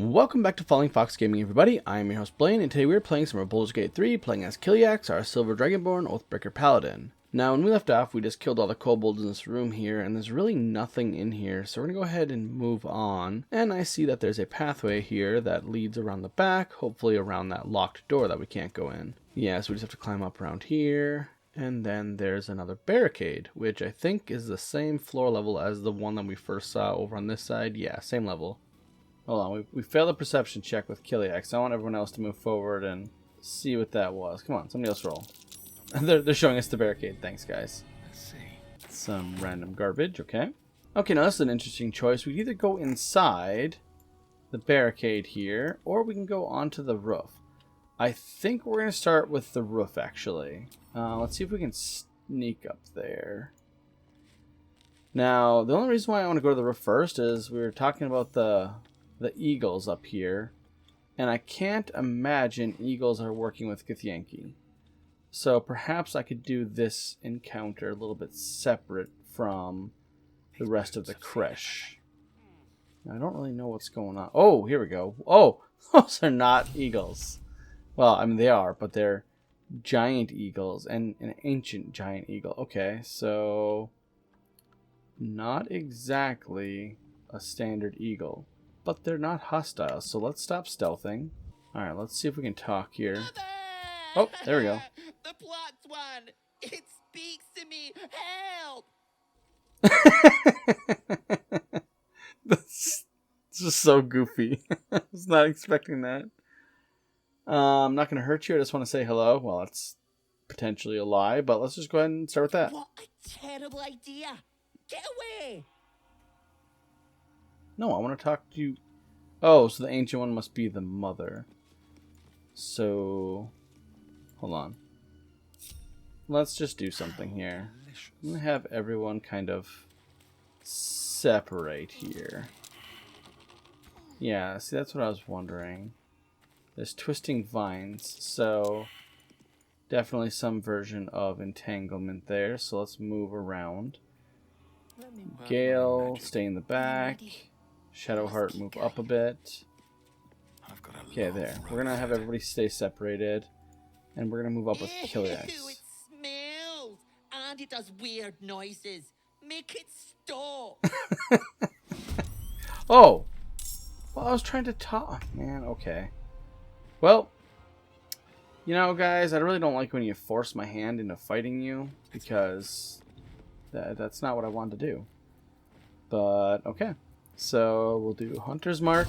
Welcome back to FallingFoxGaming, everybody. I am your host Blaine, and today we are playing some more Baldur's Gate 3, playing as Killiax, our Silver Dragonborn, Oathbreaker Paladin. Now, when we left off, we just killed all the kobolds in this room here, and there's really nothing in here, so we're going to go ahead and move on. And I see that there's a pathway here that leads around the back, hopefully around that locked door that we can't go in. Yeah, so we just have to climb up around here. And then there's another barricade, which I think is the same floor level as the one that we first saw over on this side. Yeah, same level. Hold on, we failed a perception check with Killiax. I want everyone else to move forward and see what that was. Come on, somebody else roll. They're showing us the barricade. Thanks, guys. Let's see. Some random garbage, okay. Okay, now this is an interesting choice. We can either go inside the barricade here, or we can go onto the roof. I think we're going to start with the roof, actually. Let's see if we can sneak up there. Now, the only reason why I want to go to the roof first is we were talking about the eagles up here, and I can't imagine eagles are working with Githyanki. So perhaps I could do this encounter a little bit separate from the rest of the creche. I don't really know what's going on. Oh, here we go. Oh, those are not eagles. Well, I mean, they are, but they're giant eagles and an ancient giant eagle. Okay, so not exactly a standard eagle, but they're not hostile, so let's stop stealthing. Alright, let's see if we can talk here. Mother! Oh, there we go. The plot's won. It speaks to me. Help! This is so goofy. I was not expecting that. I'm not going to hurt you. I just want to say hello. Well, it's potentially a lie, but let's just go ahead and start with that. What a terrible idea. Get away. No, I want to talk to you. Oh, so the ancient one must be the mother. So, hold on. Let's just do something here. I'm going to have everyone kind of separate here. Yeah, see, that's what I was wondering. There's twisting vines, so definitely some version of entanglement there. So let's move around. Gale, stay in the back. Shadowheart, move up a bit. Okay, there. We're gonna have everybody stay separated, and we're gonna move up with Killiax. Ew, it smells, and it does weird noises. Make it stop. Oh, well, I was trying to talk. Man, okay. Well, you know, guys, I really don't like when you force my hand into fighting you, because that's not what I wanted to do. But okay. So we'll do Hunter's Mark.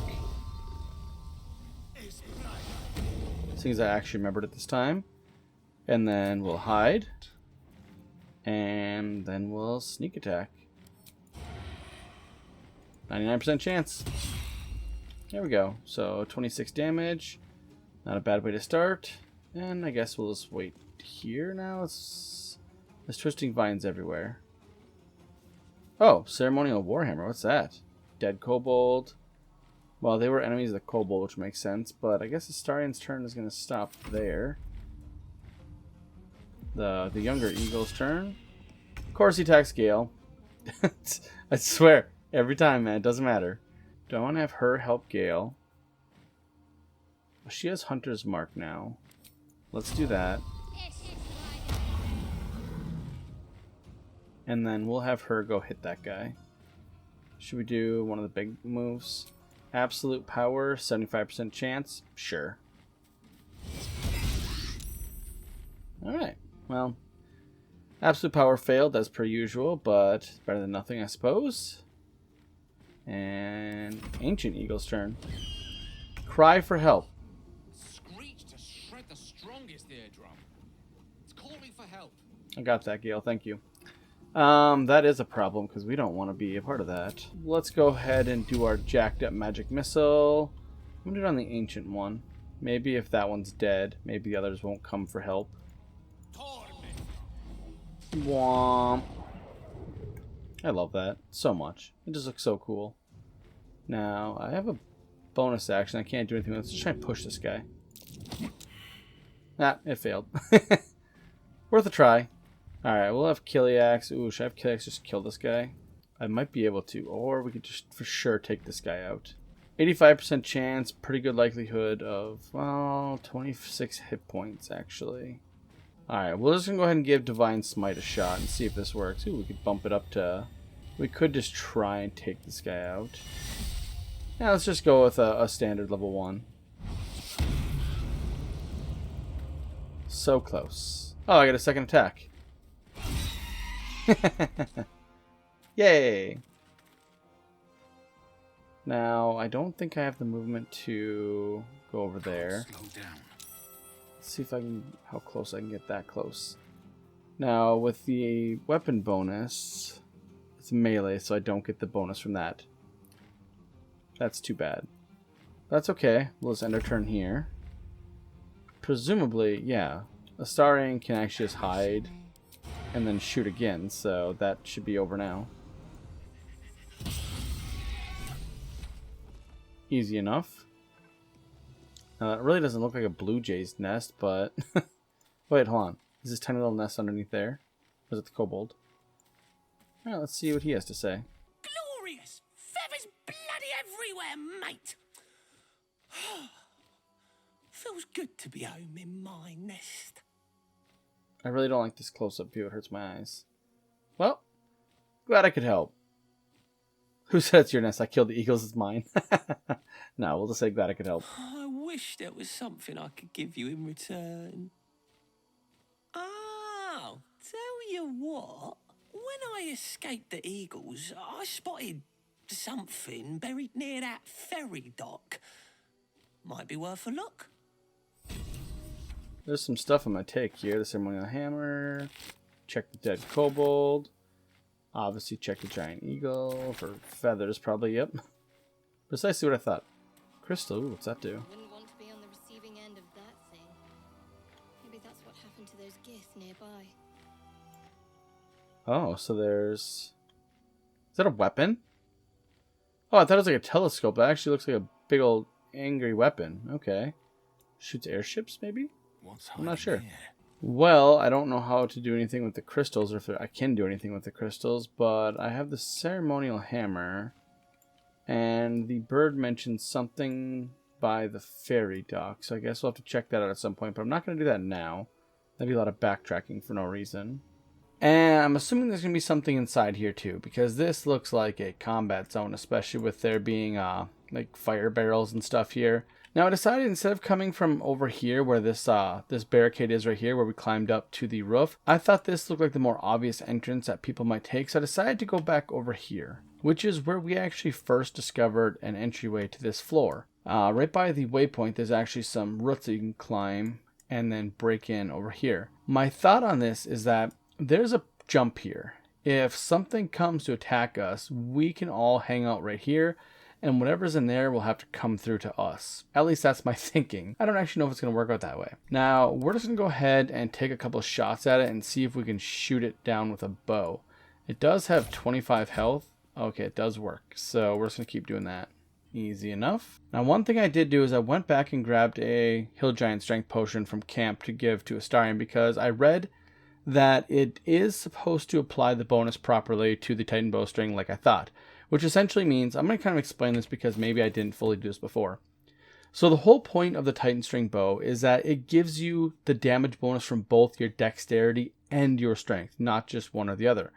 Seems I actually remembered it this time. And then we'll hide. And then we'll sneak attack. 99% chance. There we go. So 26 damage. Not a bad way to start. And I guess we'll just wait here now. There's twisting vines everywhere. Oh, Ceremonial Warhammer. What's that? Dead kobold. Well, they were enemies of the kobold, which makes sense, but I guess the Starian's turn is going to stop there. The younger eagle's turn. Of course he attacks Gale. I swear, every time, man, it doesn't matter. Do I want to have her help Gale? Well, she has Hunter's Mark now. Let's do that. And then we'll have her go hit that guy. Should we do one of the big moves? Absolute power, 75% chance? Sure. Alright, well, absolute power failed as per usual, but better than nothing, I suppose. And Ancient Eagle's turn. Cry for help. Screech to shred the strongest eardrum. It's calling for help. I got that, Gale, thank you. That is a problem, because we don't want to be a part of that. Let's go ahead and do our jacked up magic missile. I'm going to do it on the ancient one. Maybe if that one's dead, maybe the others won't come for help. Womp. I love that so much. It just looks so cool. Now, I have a bonus action. I can't do anything. Let's just try and push this guy. Ah, it failed. Worth a try. Alright, we'll have Killiax. Ooh, should I have Killiax just kill this guy? I might be able to, or we could just for sure take this guy out. 85% chance, pretty good likelihood of, well, 26 hit points, actually. Alright, we're just going to go ahead and give Divine Smite a shot and see if this works. Ooh, we could bump it up to... We could just try and take this guy out. Yeah, let's just go with a standard level 1. So close. Oh, I got a second attack. Yay! Now, I don't think I have the movement to go over there. Slow down. Let's see if I can, how close I can get that close. Now, with the weapon bonus, it's melee, so I don't get the bonus from that. That's too bad. That's okay. We'll just end our turn here. Presumably, yeah, Astarion can actually just hide and then shoot again, so that should be over now. Easy enough. Now, it really doesn't look like a blue jay's nest, but... Wait, hold on. Is this tiny little nest underneath there? Or is it the kobold? Alright, let's see what he has to say. Glorious! Feathers bloody everywhere, mate! Feels good to be home in my nest. I really don't like this close-up view. It hurts my eyes. Well, glad I could help. Who said it's your nest? I killed the eagles. It's mine. No, we'll just say glad I could help. I wish there was something I could give you in return. Oh, tell you what. When I escaped the eagles, I spotted something buried near that ferry dock. Might be worth a look. There's some stuff I'm going to take here. The ceremonial hammer. Check the dead kobold. Obviously check the giant eagle for feathers, probably, yep. Precisely what I thought. Crystal, ooh, what's that do? Wouldn't want to be on the receiving end of that thing. Maybe that's what happened to those giths nearby. Oh, so there's... Is that a weapon? Oh, I thought it was like a telescope. That actually looks like a big old angry weapon. Okay. Shoots airships, maybe? I'm not sure. Well, I don't know how to do anything with the crystals, or if I can do anything with the crystals, but I have the ceremonial hammer, and the bird mentioned something by the ferry dock, so I guess we'll have to check that out at some point, but I'm not going to do that now. That'd be a lot of backtracking for no reason. And I'm assuming there's going to be something inside here too, because this looks like a combat zone, especially with there being like fire barrels and stuff here. Now I decided instead of coming from over here where this this barricade is right here where we climbed up to the roof, I thought this looked like the more obvious entrance that people might take, so I decided to go back over here, which is where we actually first discovered an entryway to this floor. Right by the waypoint there's actually some roots that you can climb and then break in over here. My thought on this is that there's a jump here. If something comes to attack us, we can all hang out right here, and whatever's in there will have to come through to us. At least that's my thinking. I don't actually know if it's going to work out that way. Now, we're just going to go ahead and take a couple shots at it and see if we can shoot it down with a bow. It does have 25 health. Okay, it does work. So we're just going to keep doing that. Easy enough. Now, one thing I did do is I went back and grabbed a Hill Giant Strength Potion from camp to give to Astarion, because I read that it is supposed to apply the bonus properly to the Titan Bowstring like I thought. Which essentially means, I'm going to kind of explain this because maybe I didn't fully do this before. So the whole point of the Titan String Bow is that it gives you the damage bonus from both your dexterity and your strength, not just one or the other.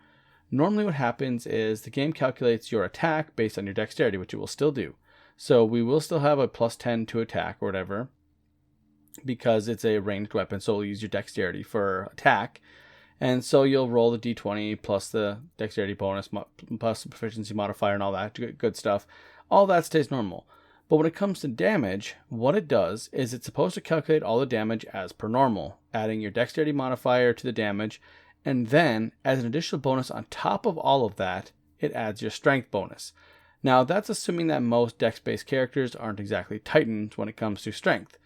Normally what happens is the game calculates your attack based on your dexterity, which it will still do. So we will still have a +10 to attack or whatever, because it's a ranged weapon, so we'll use your dexterity for attack. And so you'll roll the d20 plus the dexterity bonus plus the proficiency modifier and all that good stuff. All that stays normal. But when it comes to damage, what it does is it's supposed to calculate all the damage as per normal, adding your dexterity modifier to the damage, and then as an additional bonus on top of all of that, it adds your strength bonus. Now that's assuming that most dex-based characters aren't exactly titans when it comes to strength.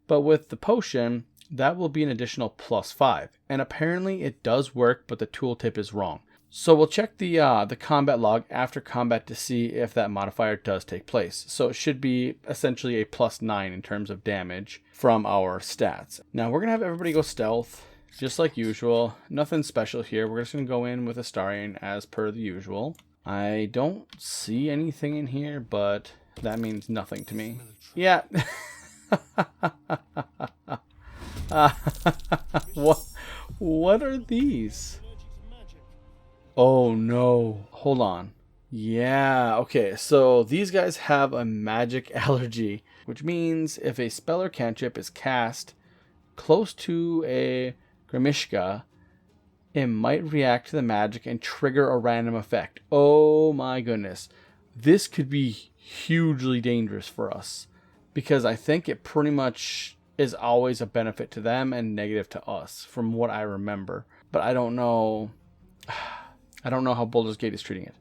But with the potion, that will be an additional +5. And apparently it does work, but the tooltip is wrong. So we'll check the combat log after combat to see if that modifier does take place. So it should be essentially a +9 in terms of damage from our stats. Now we're going to have everybody go stealth, just like usual. Nothing special here. We're just going to go in with Astarion as per the usual. I don't see anything in here, but that means nothing to me. Yeah. What are these? Oh no. Hold on. Yeah, okay, so these guys have a magic allergy, which means if a spell or cantrip is cast close to a Grimishka, it might react to the magic and trigger a random effect. Oh my goodness. This could be hugely dangerous for us, because I think it pretty much is always a benefit to them and negative to us, from what I remember. But I don't know. I don't know how Baldur's Gate is treating it.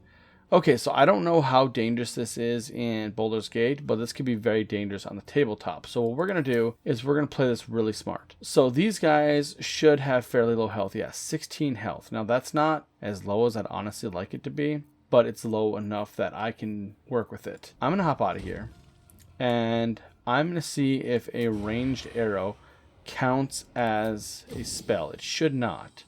Okay, so I don't know how dangerous this is in Baldur's Gate, but this could be very dangerous on the tabletop. So what we're going to do is we're going to play this really smart. So these guys should have fairly low health. Yeah, 16 health. Now that's not as low as I'd honestly like it to be, but it's low enough that I can work with it. I'm going to hop out of here, and I'm going to see if a ranged arrow counts as a spell. It should not.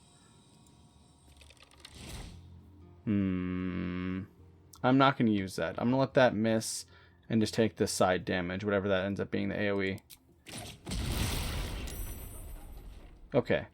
I'm not going to use that. I'm going to let that miss and just take the side damage, whatever that ends up being, the AoE. Okay.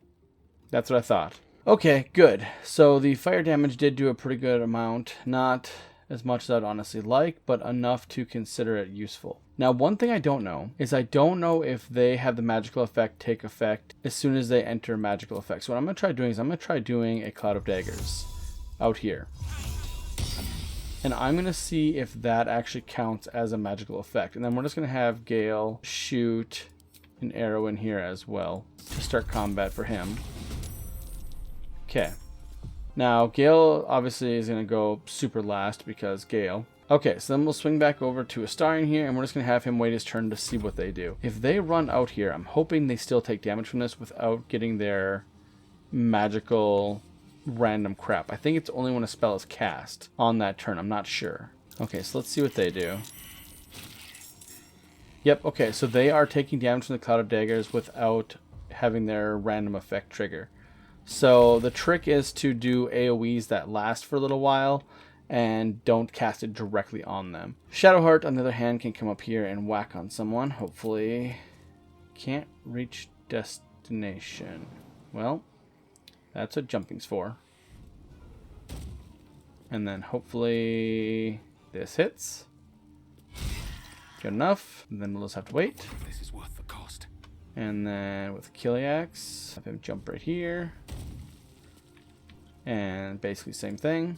That's what I thought. Okay, good. So the fire damage did do a pretty good amount. Not as much as I'd honestly like, but enough to consider it useful. Now, one thing I don't know is I don't know if they have the magical effect take effect as soon as they enter magical effect. So what I'm going to try doing is I'm going to try doing a Cloud of Daggers out here. And I'm going to see if that actually counts as a magical effect. And then we're just going to have Gale shoot an arrow in here as well to start combat for him. Okay. Now, Gale obviously is going to go super last because Gale. Okay, so then we'll swing back over to Astarion here, and we're just going to have him wait his turn to see what they do. If they run out here, I'm hoping they still take damage from this without getting their magical random crap. I think it's only when a spell is cast on that turn. I'm not sure. Okay, so let's see what they do. Yep, okay, so they are taking damage from the Cloud of Daggers without having their random effect trigger. So the trick is to do AoEs that last for a little while and don't cast it directly on them. Shadowheart, on the other hand, can come up here and whack on someone. Hopefully can't reach destination. Well, that's what jumping's for. And then hopefully this hits. Good enough. And then we'll just have to wait. This is worth the cost. And then with Killiax, have him jump right here. And basically same thing.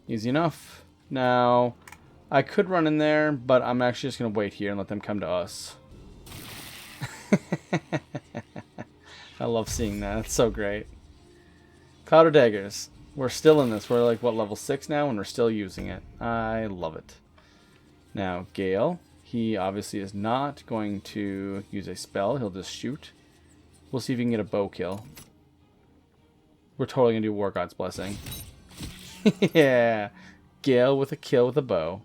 Easy enough. Now, I could run in there, but I'm actually just going to wait here and let them come to us. I love seeing that. It's so great. Cloud of Daggers. We're still in this. We're like, what, level 6 now? And we're still using it. I love it. Now, Gale. He obviously is not going to use a spell. He'll just shoot. We'll see if he can get a bow kill. We're totally going to do War God's Blessing. Yeah. Gale with a kill with a bow.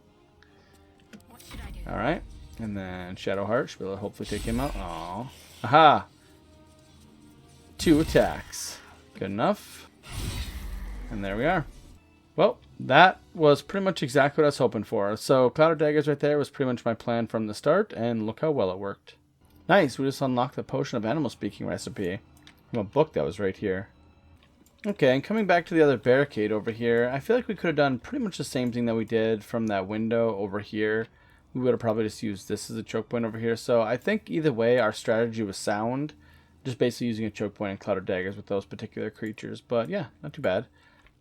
Alright. And then Shadowheart should be able to hopefully take him out. Aww. Aha! 2 attacks. Good enough. And there we are. Well, that was pretty much exactly what I was hoping for. So Cloud of Daggers right there was pretty much my plan from the start, and look how well it worked. Nice, we just unlocked the Potion of Animal Speaking recipe from a book that was right here. Okay, and coming back to the other barricade over here, I feel like we could have done pretty much the same thing that we did from that window over here. We would have probably just used this as a choke point over here. So I think either way, our strategy was sound. Just basically using a choke point and Cloud of Daggers with those particular creatures. But yeah, not too bad.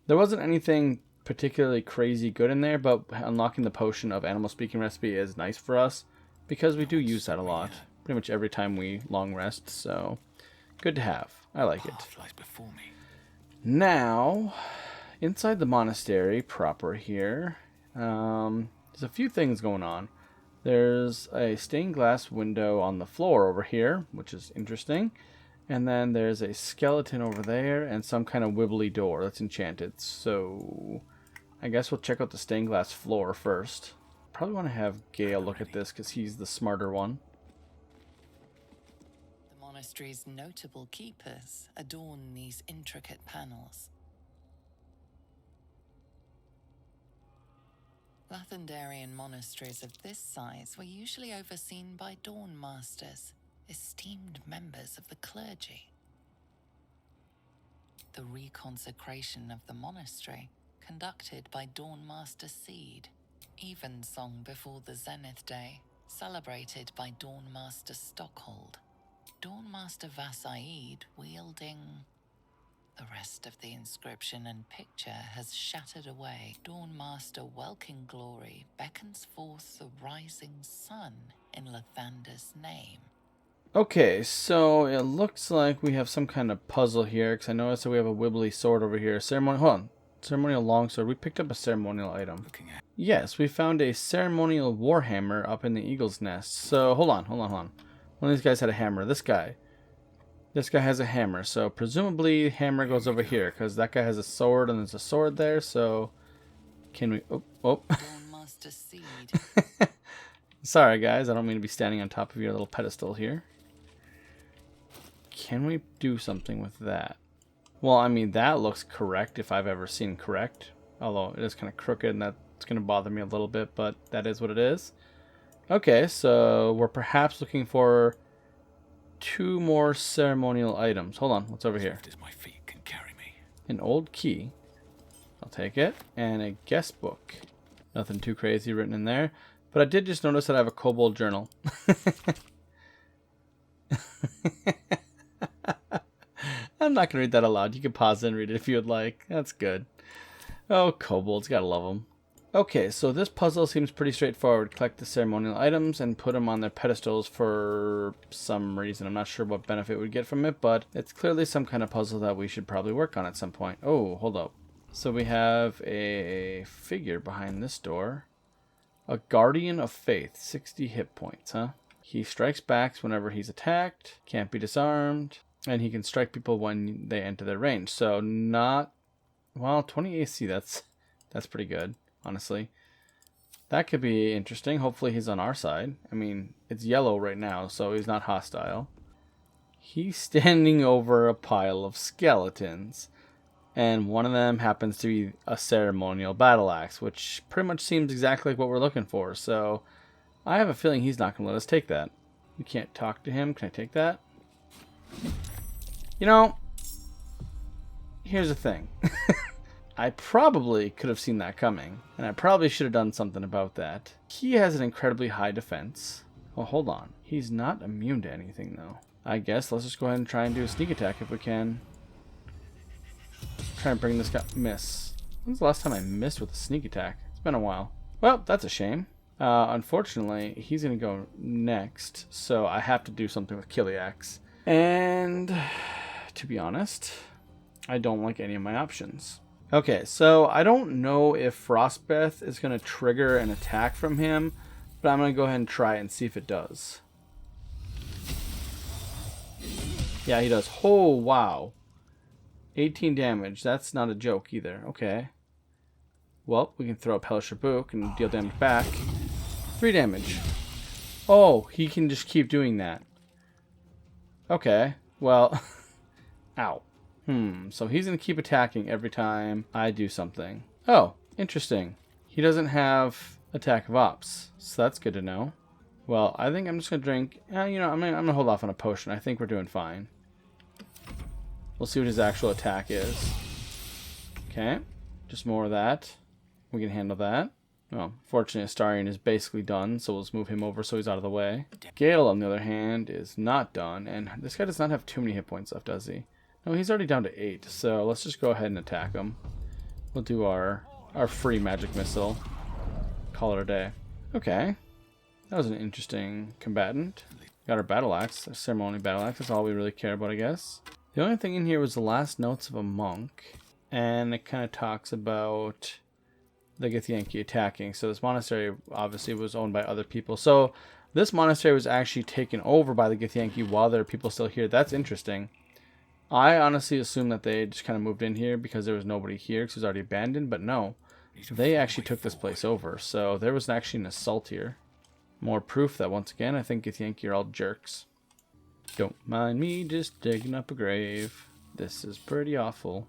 There wasn't anything particularly crazy good in there, but unlocking the Potion of Animal Speaking recipe is nice for us because we do use that a lot. Pretty much every time we long rest, so good to have. I like it. Now, inside the monastery proper here, there's a few things going on. There's a stained glass window on the floor over here, which is interesting. And then there's a skeleton over there and some kind of wibbly door that's enchanted. So I guess we'll check out the stained glass floor first. Probably want to have Gale look at this because he's the smarter one. The monastery's notable keepers adorn these intricate panels. Lathendarian monasteries of this size were usually overseen by Dawn Masters, esteemed members of the clergy. The reconsecration of the monastery, conducted by Dawn Master Seed. Evensong before the Zenith Day, celebrated by Dawn Master Stockhold. Dawn Master Vasaid wielding... The rest of the inscription and picture has shattered away. Dawn Master Welkin Glory beckons forth the rising sun in Lathander's name. Okay, so it looks like we have some kind of puzzle here, because I noticed that we have a wibbly sword over here. Hold on. Ceremonial longsword. We picked up a ceremonial item. Yes, we found a ceremonial warhammer up in the eagle's nest. So, hold on. One of these guys had a hammer. This guy has a hammer. So, presumably, hammer goes over here, because that guy has a sword, and there's a sword there. So, can we... Oh. Dawn Master Seed. Sorry, guys. I don't mean to be standing on top of your little pedestal here. Can we do something with that? Well, I mean, that looks correct if I've ever seen correct. Although it is kind of crooked and that's going to bother me a little bit, but that is what it is. Okay, so we're perhaps looking for 2 more ceremonial items. Hold on, what's over here? As my feet can carry me. An old key. I'll take it. And a guest book. Nothing too crazy written in there. But I did just notice that I have a kobold journal. I'm not going to read that aloud. You can pause it and read it if you would like. That's good. Oh, kobolds. Gotta love them. Okay, so this puzzle seems pretty straightforward. Collect the ceremonial items and put them on their pedestals for some reason. I'm not sure what benefit we'd get from it, but it's clearly some kind of puzzle that we should probably work on at some point. Oh, hold up. So we have a figure behind this door. A Guardian of Faith. 60 hit points, huh? He strikes back whenever he's attacked. Can't be disarmed. And he can strike people when they enter their range. So not... Well, 20 AC, that's pretty good, honestly. That could be interesting. Hopefully he's on our side. I mean, it's yellow right now, so he's not hostile. He's standing over a pile of skeletons. And one of them happens to be a ceremonial battle axe, which pretty much seems exactly like what we're looking for. So I have a feeling he's not going to let us take that. We can't talk to him. Can I take that? You know, here's the thing. I probably could have seen that coming, and I probably should have done something about that. He has an incredibly high defense. Oh, hold on. He's not immune to anything, though. I guess let's just go ahead and try and do a sneak attack if we can. Try and bring this guy... Miss. When's the last time I missed with a sneak attack? It's been a while. Well, that's a shame. Unfortunately, he's going to go next, so I have to do something with Killiax. And, to be honest, I don't like any of my options. Okay, so I don't know if Frostbreath is going to trigger an attack from him, but I'm going to go ahead and try it and see if it does. Yeah, he does. Oh, wow. 18 damage. That's not a joke either. Okay. Well, we can throw up Hellish Rebuke and deal damage back. 3 damage. Oh, he can just keep doing that. Okay. Well, ow. So he's going to keep attacking every time I do something. Oh, interesting. He doesn't have Attack of Ops, so that's good to know. Well, I think I'm just going to drink... you know, I'm going to hold off on a potion. I think we're doing fine. We'll see what his actual attack is. Okay. Just more of that. We can handle that. Well, fortunately, Astarion is basically done, so we'll just move him over so he's out of the way. Gale, on the other hand, is not done, and this guy does not have too many hit points left, does he? No, he's already down to 8, so let's just go ahead and attack him. We'll do our free magic missile. Call it a day. Okay. That was an interesting combatant. Got our battle axe, our ceremonial battle axe. That's all we really care about, I guess. The only thing in here was the last notes of a monk, and it kind of talks about the Githyanki attacking. So this monastery obviously was owned by other people. So this monastery was actually taken over by the Githyanki while there are people still here. That's interesting. I honestly assumed that they just kind of moved in here because there was nobody here because it was already abandoned, but no. They actually took this place over. So there was actually an assault here. More proof that once again I think Githyanki are all jerks. Don't mind me just digging up a grave. This is pretty awful.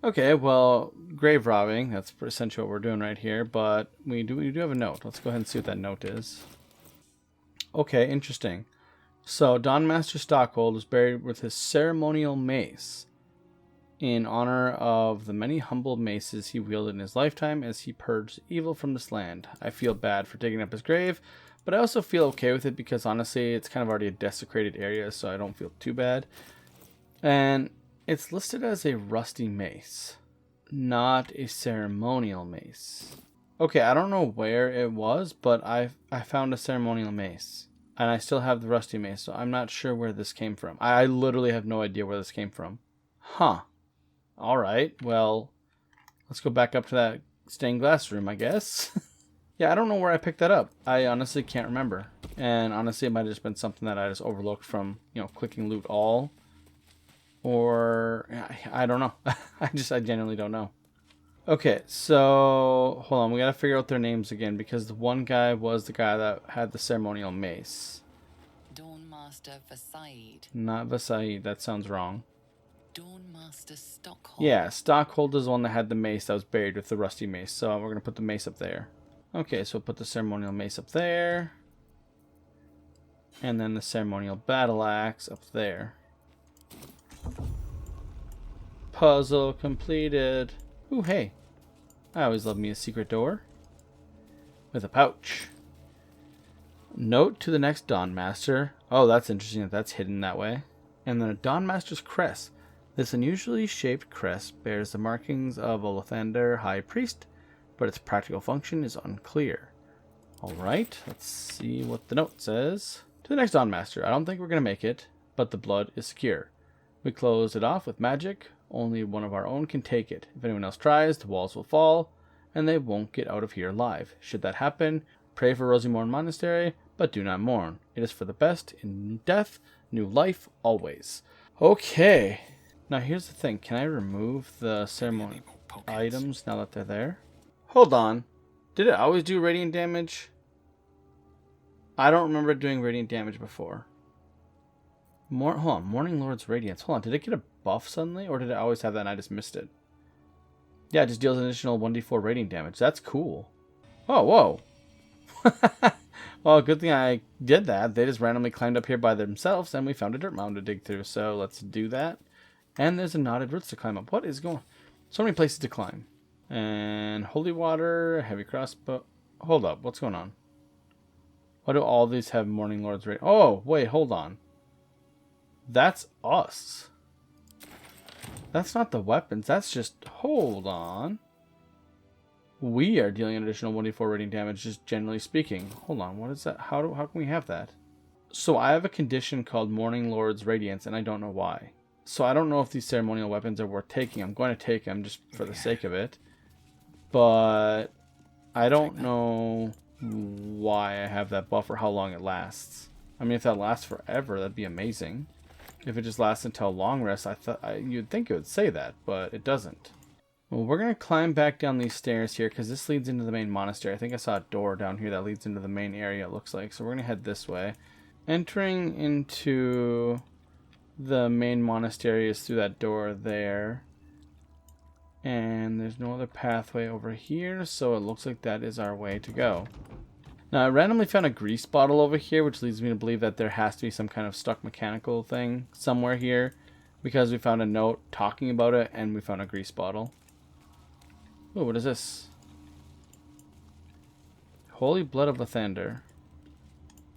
Okay, well, grave robbing, that's essentially what we're doing right here, but we do have a note. Let's go ahead and see what that note is. Okay, interesting. So, Don Master Stockhold was buried with his ceremonial mace in honor of the many humble maces he wielded in his lifetime as he purged evil from this land. I feel bad for digging up his grave, but I also feel okay with it because honestly, it's kind of already a desecrated area, so I don't feel too bad. And it's listed as a rusty mace, not a ceremonial mace. Okay, I don't know where it was, but I found a ceremonial mace. And I still have the rusty mace, so I'm not sure where this came from. I literally have no idea where this came from. Huh. Alright, well, let's go back up to that stained glass room, I guess. Yeah, I don't know where I picked that up. I honestly can't remember. And honestly, it might have just been something that I just overlooked from, clicking loot all. Or, I don't know. I genuinely don't know. Okay, so, hold on. We gotta figure out their names again, because the one guy was the guy that had the ceremonial mace. Dawnmaster Vasaid. Not Vasaid, that sounds wrong. Dawnmaster Stockhold. Yeah, Stockhold is the one that had the mace that was buried with the rusty mace, so we're gonna put the mace up there. Okay, so we'll put the ceremonial mace up there. And then the ceremonial battle axe up there. Puzzle completed. Ooh, hey. I always love me a secret door. With a pouch. Note to the next Dawn Master. Oh, that's interesting that that's hidden that way. And then a Dawn Master's crest. This unusually shaped crest bears the markings of a Lathander High Priest, but its practical function is unclear. Alright, let's see what the note says. To the next Dawn Master. I don't think we're going to make it, but the blood is secure. We closed it off with magic. Only one of our own can take it. If anyone else tries, the walls will fall, and they won't get out of here alive. Should that happen, pray for Rosymorn Monastery, but do not mourn. It is for the best. In death, new life, always. Okay. Now here's the thing. Can I remove the ceremony items now that they're there? Hold on. Did it always do radiant damage? I don't remember doing radiant damage before. Hold on. Morning Lord's Radiance. Hold on. Did it get a buff suddenly, or did it always have that and I just missed it? Yeah, it just deals an additional 1d4 radiant damage. That's cool. Oh, whoa. Well, good thing I did that. They just randomly climbed up here by themselves, and we found a dirt mound to dig through. So let's do that. And there's a knotted roots to climb up. What is going on? So many places to climb. And holy water, heavy crossbow. Hold up. What's going on? Why do all these have Morning Lord's Radiance? Oh, wait. Hold on. That's us. That's not the weapons. That's just... Hold on. We are dealing an additional 1d4 radiant damage, just generally speaking. Hold on. What is that? How can we have that? So I have a condition called Morning Lord's Radiance, and I don't know why. So I don't know if these ceremonial weapons are worth taking. I'm going to take them just for the sake of it. But I don't know why I have that buff or how long it lasts. I mean, if that lasts forever, that'd be amazing. If it just lasts until long rest, you'd think it would say that, but it doesn't. Well, we're going to climb back down these stairs here because this leads into the main monastery. I think I saw a door down here that leads into the main area, it looks like. So we're going to head this way. Entering into the main monastery is through that door there. And there's no other pathway over here, so it looks like that is our way to go. Now, I randomly found a grease bottle over here, which leads me to believe that there has to be some kind of stuck mechanical thing somewhere here, because we found a note talking about it, and we found a grease bottle. Oh, what is this? Holy blood of Lathander.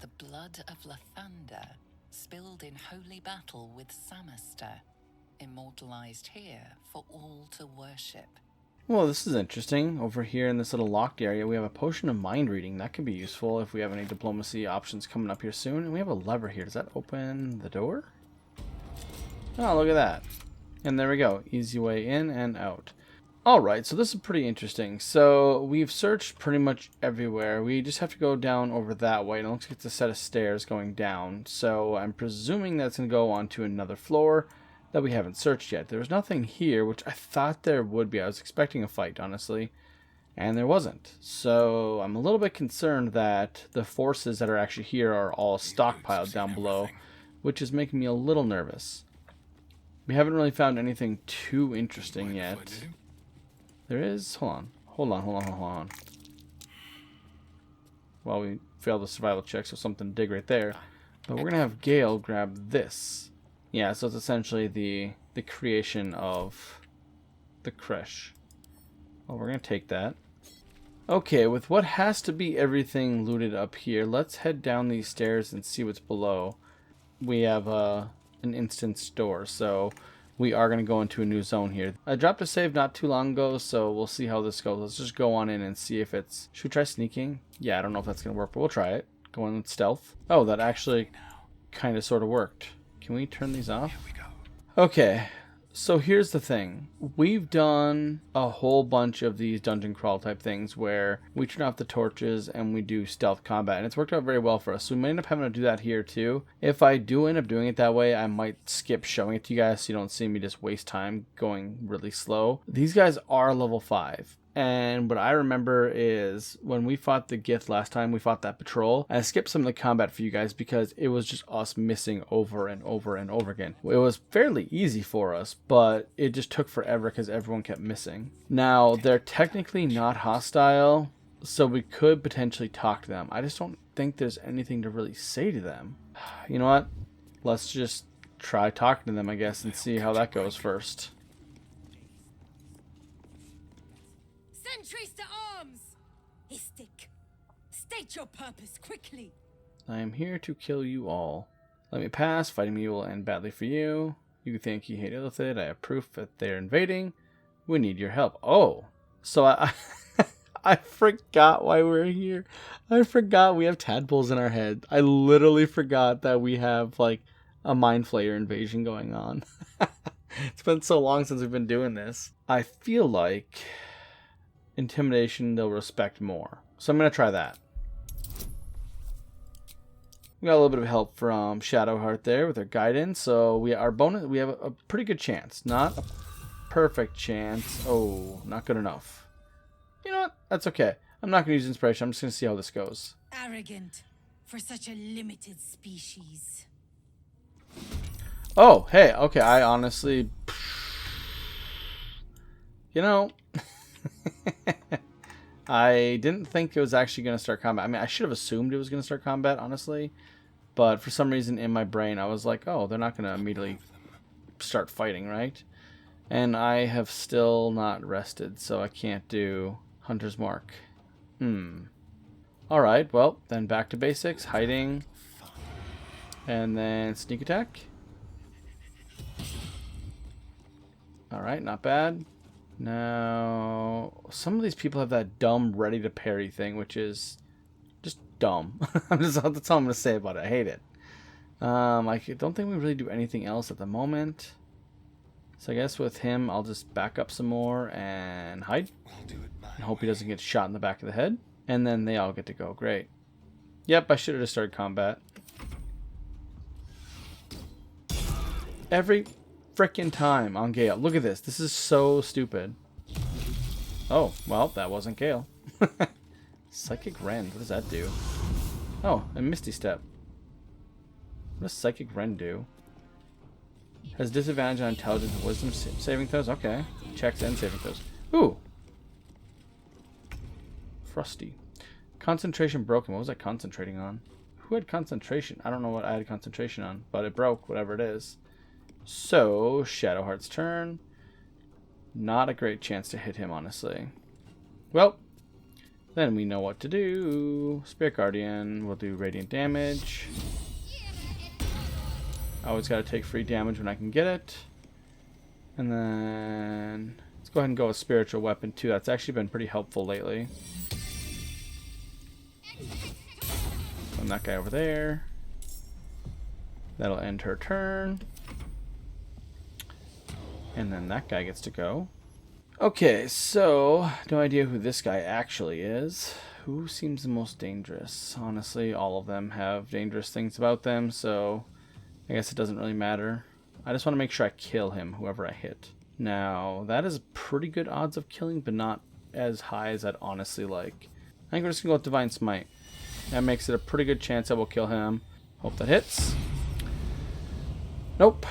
The blood of Lathander, spilled in holy battle with Samaster, immortalized here for all to worship. Well, this is interesting. Over here in this little locked area, we have a potion of mind reading. That could be useful if we have any diplomacy options coming up here soon. And we have a lever here. Does that open the door? Oh, look at that. And there we go. Easy way in and out. Alright, so this is pretty interesting. So we've searched pretty much everywhere. We just have to go down over that way. And it looks like it's a set of stairs going down. So I'm presuming that's going to go on to another floor that we haven't searched yet. There was nothing here, which I thought there would be. I was expecting a fight, honestly, and there wasn't. So I'm a little bit concerned that the forces that are actually here are all stockpiled down below, which is making me a little nervous. We haven't really found anything too interesting yet. There is... Hold on. Well, we failed the survival check, so something to dig right there. But we're going to have Gale grab this. Yeah, so it's essentially the creation of the Creche. Well, we're going to take that. Okay, with what has to be everything looted up here, let's head down these stairs and see what's below. We have an instant store, so we are going to go into a new zone here. I dropped a save not too long ago, so we'll see how this goes. Let's just go on in and see if it's... Should we try sneaking? Yeah, I don't know if that's going to work, but we'll try it. Go in with stealth. Oh, that actually kind of sort of worked. Can we turn these off? Okay, so here's the thing. We've done a whole bunch of these dungeon crawl type things where we turn off the torches and we do stealth combat, and it's worked out very well for us. So we might end up having to do that here too. If I do end up doing it that way, I might skip showing it to you guys so you don't see me just waste time going really slow. These guys are level 5. And what I remember is when we fought the Gith last time, we fought that patrol. I skipped some of the combat for you guys because it was just us missing over and over and over again. It was fairly easy for us, but it just took forever because everyone kept missing. Now, they're technically not hostile, so we could potentially talk to them. I just don't think there's anything to really say to them. You know what? Let's just try talking to them, I guess, and see how that goes first. Sentries to arms! Istik, state your purpose quickly. I am here to kill you all. Let me pass. Fighting me will end badly for you. You think you hate Illithid. I have proof that they're invading. We need your help. Oh, so I forgot why we're here. I forgot we have tadpoles in our head. I literally forgot that we have like a Mind Flayer invasion going on. It's been so long since we've been doing this. I feel like intimidation they'll respect more. So I'm going to try that. We got a little bit of help from Shadowheart there with her guidance. So we have a pretty good chance. Not a perfect chance. Oh, not good enough. You know what? That's okay. I'm not going to use inspiration. I'm just going to see how this goes. Arrogant for such a limited species. Oh, hey. Okay, I honestly... You know... I didn't think it was actually going to start combat. I mean, I should have assumed it was going to start combat, honestly. But for some reason in my brain, I was like, oh, they're not going to immediately start fighting, right? And I have still not rested, so I can't do Hunter's Mark. Alright, well, then back to basics. Hiding. And then sneak attack. Alright, not bad. Now, some of these people have that dumb ready to parry thing, which is just dumb. That's all I'm going to say about it. I hate it. I don't think we really do anything else at the moment. So I guess with him, I'll just back up some more and hide. And hope he doesn't get shot in the back of the head. And then they all get to go. Great. Yep, I should have just started combat. Every frickin' time on Gale. Look at this. This is so stupid. Oh, well, that wasn't Gale. Psychic Rend. What does that do? Oh, a Misty Step. What does Psychic Rend do? Has disadvantage on intelligence and wisdom saving throws? Okay. Checks and saving throws. Ooh. Frosty. Concentration broken. What was I concentrating on? Who had concentration? I don't know what I had concentration on, but it broke, whatever it is. So, Shadowheart's turn. Not a great chance to hit him, honestly. Well, then we know what to do. Spirit Guardian will do radiant damage. I always got to take free damage when I can get it. And then let's go ahead and go with Spiritual Weapon too. That's actually been pretty helpful lately. And that guy over there. That'll end her turn. And then that guy gets to go. Okay, so no idea who this guy actually is. Who seems the most dangerous? Honestly, all of them have dangerous things about them, so I guess it doesn't really matter. I just want to make sure I kill him, whoever I hit. Now, that is pretty good odds of killing, but not as high as I'd honestly like. I think we're just going to go with Divine Smite. That makes it a pretty good chance I will kill him. Hope that hits. Nope.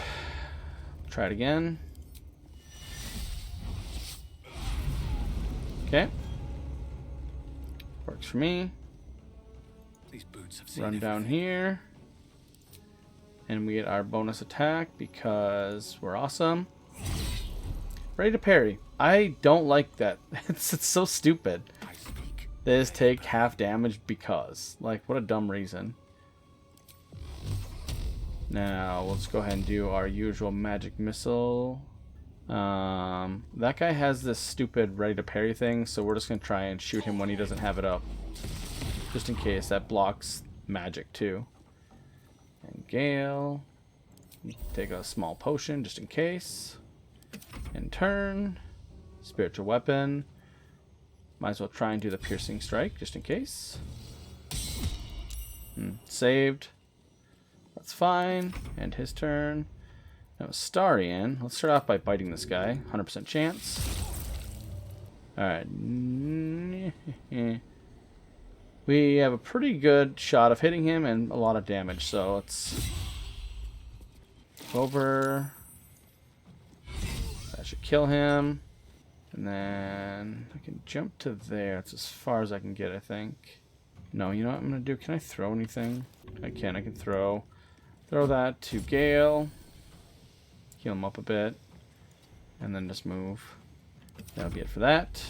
Try it again. Okay. Works for me. These boots have seen Run down here. And we get our bonus attack because we're awesome. Ready to parry. I don't like that. It's so stupid. They just take half damage because. Like, what a dumb reason. Now, let's go ahead and do our usual magic missile. That guy has this stupid ready to parry thing, so we're just going to try and shoot him when he doesn't have it up. Just in case. That blocks magic too. And Gale. Take a small potion just in case. And turn. Spiritual weapon. Might as well try and do the piercing strike just in case. Saved. That's fine. And his turn. Now Starian. Let's start off by biting this guy. 100% chance. Alright. We have a pretty good shot of hitting him and a lot of damage, so let's go over. That should kill him. And then I can jump to there. That's as far as I can get, I think. No, you know what I'm going to do? Can I throw anything? I can. I can throw that to Gale. Heal him up a bit. And then just move. That'll be it for that.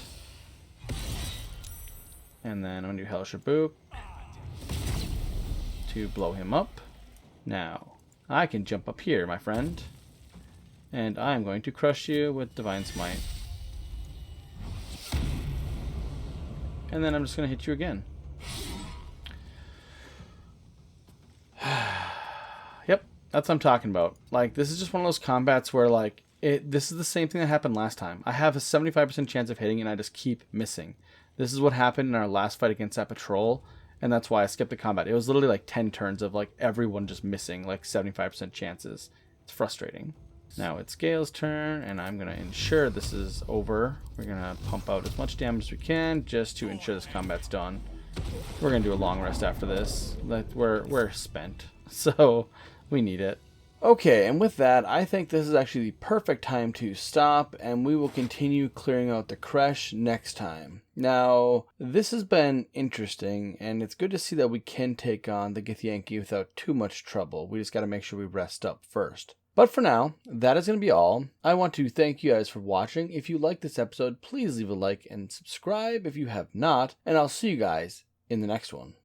And then I'm going to do Hellish Rebuke to blow him up. Now, I can jump up here, my friend. And I'm going to crush you with Divine Smite. And then I'm just going to hit you again. Yep, that's what I'm talking about. Like, this is just one of those combats where, like, this is the same thing that happened last time. I have a 75% chance of hitting and I just keep missing. This is what happened in our last fight against that patrol, and that's why I skipped the combat. It was literally like 10 turns of like everyone just missing, like 75% chances. It's frustrating. Now it's Gale's turn, and I'm going to ensure this is over. We're going to pump out as much damage as we can just to ensure this combat's done. We're going to do a long rest after this. Like, we're spent, so we need it. Okay, and with that, I think this is actually the perfect time to stop, and we will continue clearing out the Creche next time. Now, this has been interesting, and it's good to see that we can take on the Githyanki without too much trouble. We just got to make sure we rest up first. But for now, that is going to be all. I want to thank you guys for watching. If you liked this episode, please leave a like and subscribe if you have not, and I'll see you guys in the next one.